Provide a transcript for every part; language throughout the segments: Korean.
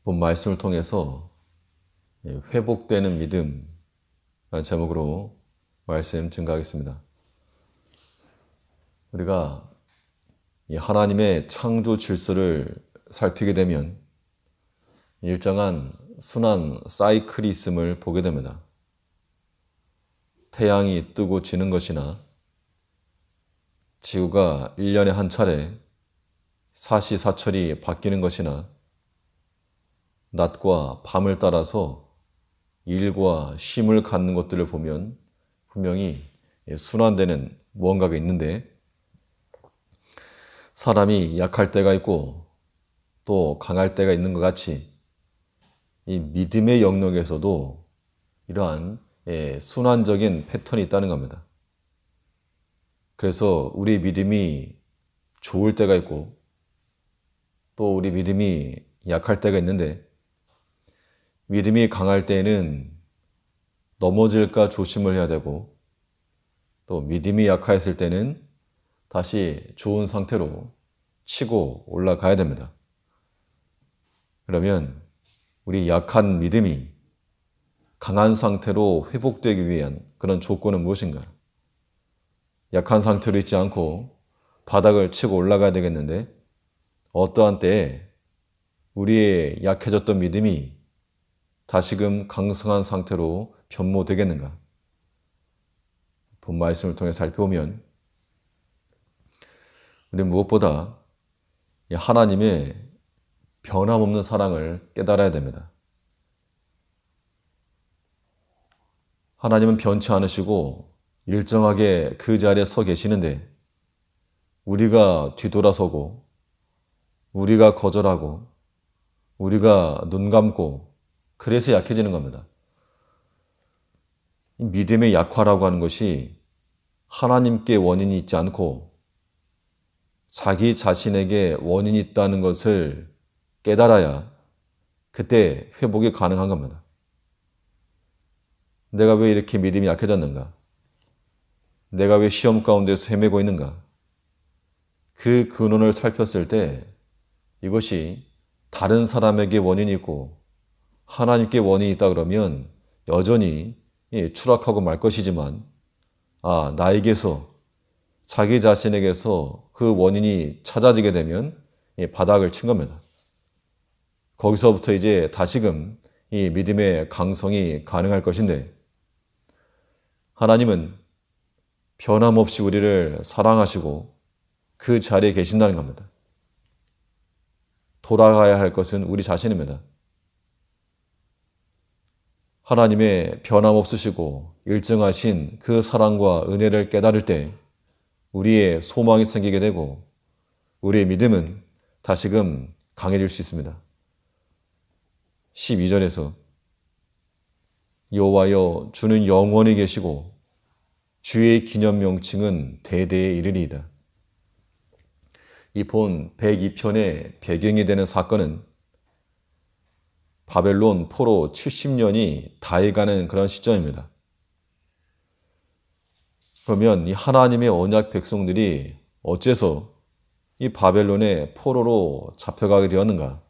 본 말씀을 통해서 회복되는 믿음이라는 제목으로 말씀 증가하겠습니다. 우리가 이 하나님의 창조 질서를 살피게 되면 일정한 순환 사이클이 있음을 보게 됩니다. 태양이 뜨고 지는 것이나 지구가 1년에 한 차례 사시사철이 바뀌는 것이나 낮과 밤을 따라서 일과 쉼을 갖는 것들을 보면 분명히 순환되는 무언가가 있는데, 사람이 약할 때가 있고 또 강할 때가 있는 것 같이 이 믿음의 영역에서도 이러한 순환적인 패턴이 있다는 겁니다. 그래서 우리 믿음이 좋을 때가 있고 또 우리 믿음이 약할 때가 있는데, 믿음이 강할 때에는 넘어질까 조심을 해야 되고, 또 믿음이 약화했을 때는 다시 좋은 상태로 치고 올라가야 됩니다. 그러면 우리 약한 믿음이 강한 상태로 회복되기 위한 그런 조건은 무엇인가? 약한 상태로 있지 않고 바닥을 치고 올라가야 되겠는데, 어떠한 때에 우리의 약해졌던 믿음이 다시금 강성한 상태로 변모되겠는가? 본 말씀을 통해 살펴보면 우리는 무엇보다 하나님의 변함없는 사랑을 깨달아야 됩니다. 하나님은 변치 않으시고 일정하게 그 자리에 서 계시는데, 우리가 뒤돌아서고 우리가 거절하고 우리가 눈 감고 그래서 약해지는 겁니다. 믿음의 약화라고 하는 것이 하나님께 원인이 있지 않고 자기 자신에게 원인이 있다는 것을 깨달아야 그때 회복이 가능한 겁니다. 내가 왜 이렇게 믿음이 약해졌는가? 내가 왜 시험 가운데서 헤매고 있는가? 그 근원을 살폈을 때 이것이 다른 사람에게 원인이 있고 하나님께 원인이 있다 그러면 여전히 추락하고 말 것이지만, 나에게서, 자기 자신에게서 그 원인이 찾아지게 되면 바닥을 친 겁니다. 거기서부터 이제 다시금 이 믿음의 강성이 가능할 것인데, 하나님은 변함없이 우리를 사랑하시고 그 자리에 계신다는 겁니다. 돌아가야 할 것은 우리 자신입니다. 하나님의 변함없으시고 일정하신 그 사랑과 은혜를 깨달을 때 우리의 소망이 생기게 되고 우리의 믿음은 다시금 강해질 수 있습니다. 12절에서 여호와여 주는 영원히 계시고 주의 기념 명칭은 대대에 이르리이다. 이 본 102편의 배경이 되는 사건은 바벨론 포로 70년이 다해가는 그런 시점입니다. 그러면 이 하나님의 언약 백성들이 어째서 이 바벨론의 포로로 잡혀가게 되었는가?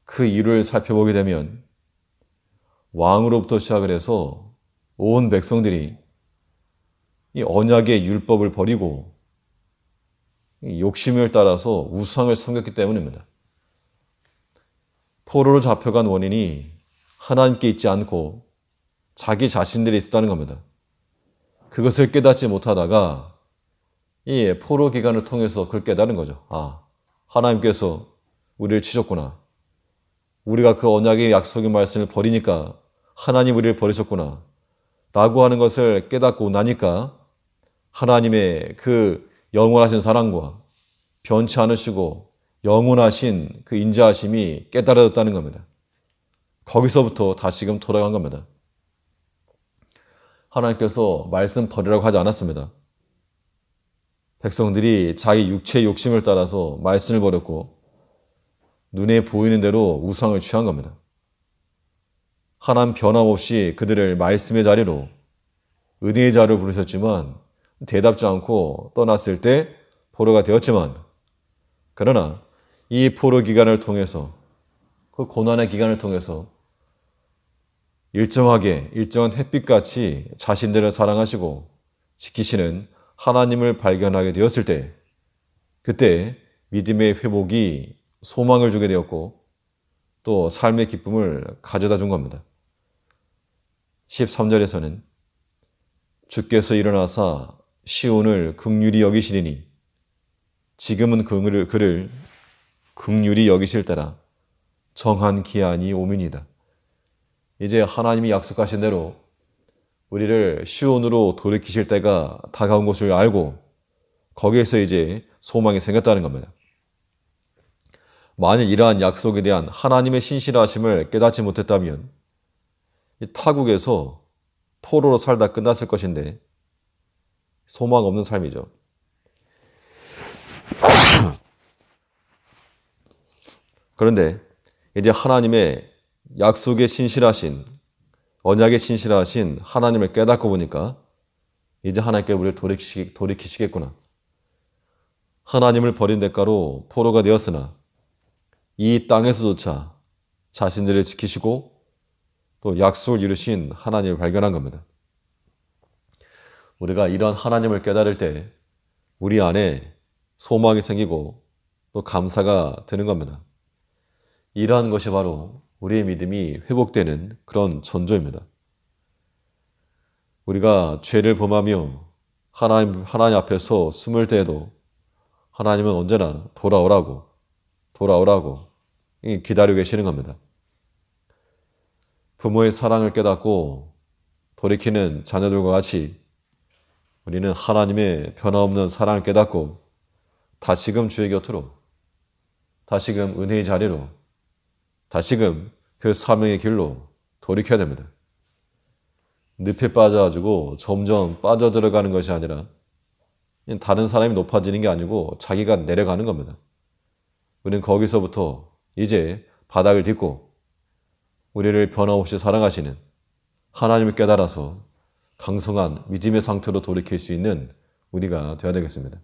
그 이유를 살펴보게 되면 왕으로부터 시작을 해서 온 백성들이 이 언약의 율법을 버리고 욕심을 따라서 우상을 섬겼기 때문입니다. 포로로 잡혀간 원인이 하나님께 있지 않고 자기 자신들이 있었다는 겁니다. 그것을 깨닫지 못하다가 이 포로 기간을 통해서 그걸 깨달은 거죠. 하나님께서 우리를 치셨구나. 우리가 그 언약의 약속의 말씀을 버리니까 하나님 우리를 버리셨구나 라고 하는 것을 깨닫고 나니까 하나님의 그 영원하신 사랑과 변치 않으시고 영원하신 그 인자하심이 깨달아졌다는 겁니다. 거기서부터 다시금 돌아간 겁니다. 하나님께서 말씀 버리라고 하지 않았습니다. 백성들이 자기 육체의 욕심을 따라서 말씀을 버렸고 눈에 보이는 대로 우상을 취한 겁니다. 하나님 변함없이 그들을 말씀의 자리로, 은혜의 자리로 부르셨지만 대답지 않고 떠났을 때 포로가 되었지만, 그러나 이 포로 기간을 통해서, 그 고난의 기간을 통해서 일정한 햇빛같이 자신들을 사랑하시고 지키시는 하나님을 발견하게 되었을 때, 그때 믿음의 회복이 소망을 주게 되었고 또 삶의 기쁨을 가져다 준 겁니다. 13절에서는 주께서 일어나사 시온을 긍휼히 여기시리니 지금은 그를 긍휼히 여기실 때라 정한 기한이 오민이다. 이제 하나님이 약속하신 대로 우리를 시온으로 돌이키실 때가 다가온 것을 알고 거기에서 이제 소망이 생겼다는 겁니다. 만일 이러한 약속에 대한 하나님의 신실하심을 깨닫지 못했다면 이 타국에서 포로로 살다 끝났을 것인데 소망 없는 삶이죠. 그런데 이제 하나님의 약속에 신실하신, 언약에 신실하신 하나님을 깨닫고 보니까 이제 하나님께 우리를 돌이키시겠구나. 하나님을 버린 대가로 포로가 되었으나 이 땅에서조차 자신들을 지키시고 또 약속을 이루신 하나님을 발견한 겁니다. 우리가 이런 하나님을 깨달을 때 우리 안에 소망이 생기고 또 감사가 드는 겁니다. 이러한 것이 바로 우리의 믿음이 회복되는 그런 전조입니다. 우리가 죄를 범하며 하나님 앞에서 숨을 때에도 하나님은 언제나 돌아오라고 기다리고 계시는 겁니다. 부모의 사랑을 깨닫고 돌이키는 자녀들과 같이 우리는 하나님의 변함없는 사랑을 깨닫고 다시금 주의 곁으로, 다시금 은혜의 자리로, 다시금 그 사명의 길로 돌이켜야 됩니다. 늪에 빠져가지고 점점 빠져들어가는 것이 아니라 다른 사람이 높아지는 게 아니고 자기가 내려가는 겁니다. 우리는 거기서부터 이제 바닥을 딛고 우리를 변함없이 사랑하시는 하나님을 깨달아서 강성한 믿음의 상태로 돌이킬 수 있는 우리가 되어야 되겠습니다.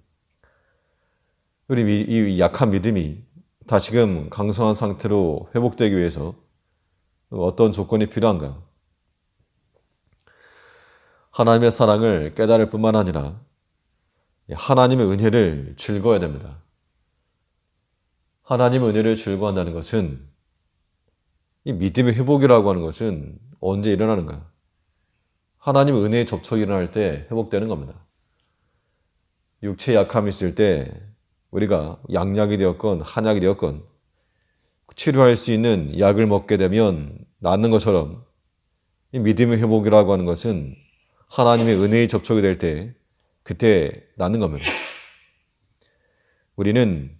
우리 이 약한 믿음이 다시금 강성한 상태로 회복되기 위해서 어떤 조건이 필요한가? 하나님의 사랑을 깨달을 뿐만 아니라 하나님의 은혜를 즐거워야 됩니다. 하나님의 은혜를 즐거워한다는 것은, 이 믿음의 회복이라고 하는 것은 언제 일어나는가? 하나님의 은혜의 접촉이 일어날 때 회복되는 겁니다. 육체의 약함이 있을 때 우리가 양약이 되었건 한약이 되었건 치료할 수 있는 약을 먹게 되면 낫는 것처럼 이 믿음의 회복이라고 하는 것은 하나님의 은혜의 접촉이 될 때 그때 낫는 겁니다. 우리는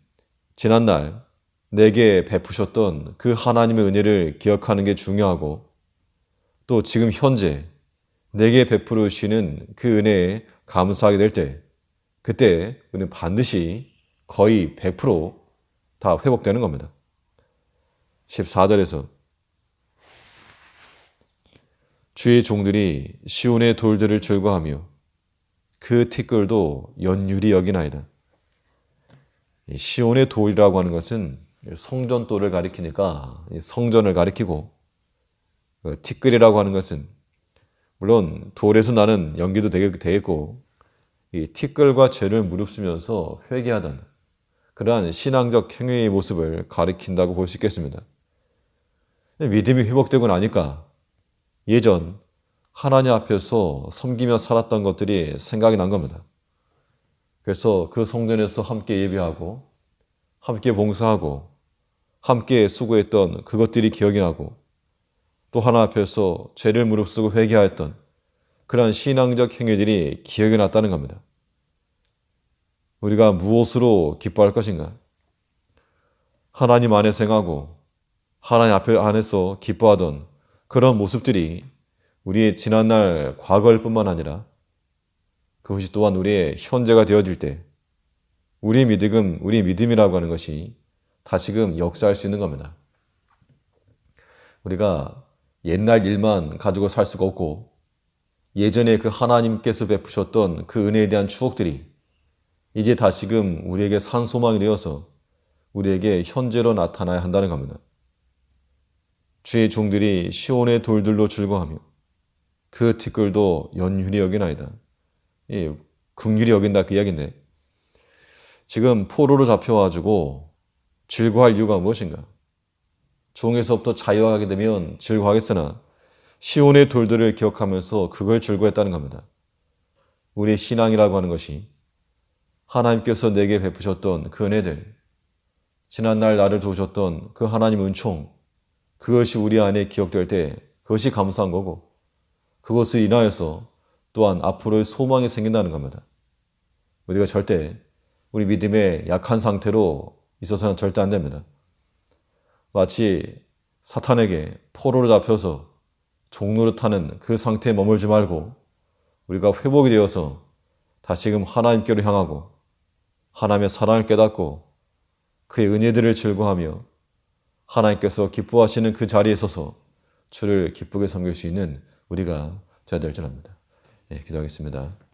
지난날 내게 베푸셨던 그 하나님의 은혜를 기억하는 게 중요하고 또 지금 현재 내게 베푸시는 그 은혜에 감사하게 될 때 그때 우리는 반드시 거의 100%다 회복되는 겁니다. 14절에서 주의 종들이 시온의 돌들을 즐거하며 그 티끌도 연율이 여기나이다. 시온의 돌이라고 하는 것은 성전돌을 가리키니까 성전을 가리키고, 티끌이라고 하는 것은 물론 돌에서 나는 연기도 되겠고 이 티끌과 죄를 무릅쓰면서 회개하던 그러한 신앙적 행위의 모습을 가리킨다고 볼 수 있겠습니다. 믿음이 회복되고 나니까 예전 하나님 앞에서 섬기며 살았던 것들이 생각이 난 겁니다. 그래서 그 성전에서 함께 예배하고 함께 봉사하고 함께 수고했던 그것들이 기억이 나고 또 하나 앞에서 죄를 무릅쓰고 회개하였던 그런 신앙적 행위들이 기억이 났다는 겁니다. 우리가 무엇으로 기뻐할 것인가? 하나님 안에서 행하고 하나님 안에서 기뻐하던 그런 모습들이 우리의 지난날 과거일 뿐만 아니라 그것이 또한 우리의 현재가 되어질 때 우리의 믿음이라고 하는 것이 다시금 역사할 수 있는 겁니다. 우리가 옛날 일만 가지고 살 수가 없고 예전에 그 하나님께서 베푸셨던 그 은혜에 대한 추억들이 이제 다시금 우리에게 산소망이 되어서 우리에게 현재로 나타나야 한다는 겁니다. 주의 종들이 시온의 돌들로 즐거워하며 그 티끌도 연륜히 여기나이다. 긍휼히 여긴다 그 이야기인데, 지금 포로로 잡혀가지고 즐거워할 이유가 무엇인가? 종에서부터 자유하게 되면 즐거워하겠으나 시온의 돌들을 기억하면서 그걸 즐거워했다는 겁니다. 우리의 신앙이라고 하는 것이 하나님께서 내게 베푸셨던 그 은혜들, 지난날 나를 도우셨던 그 하나님 은총, 그것이 우리 안에 기억될 때 그것이 감사한 거고, 그것을 인하여서 또한 앞으로의 소망이 생긴다는 겁니다. 우리가 절대 우리 믿음의 약한 상태로 있어서는 절대 안 됩니다. 마치 사탄에게 포로로 잡혀서 종노릇하는 그 상태에 머물지 말고 우리가 회복이 되어서 다시금 하나님께로 향하고 하나님의 사랑을 깨닫고 그의 은혜들을 즐거워하며 하나님께서 기뻐하시는 그 자리에 서서 주를 기쁘게 섬길 수 있는 우리가 되어야 될 줄 압니다. 기도하겠습니다.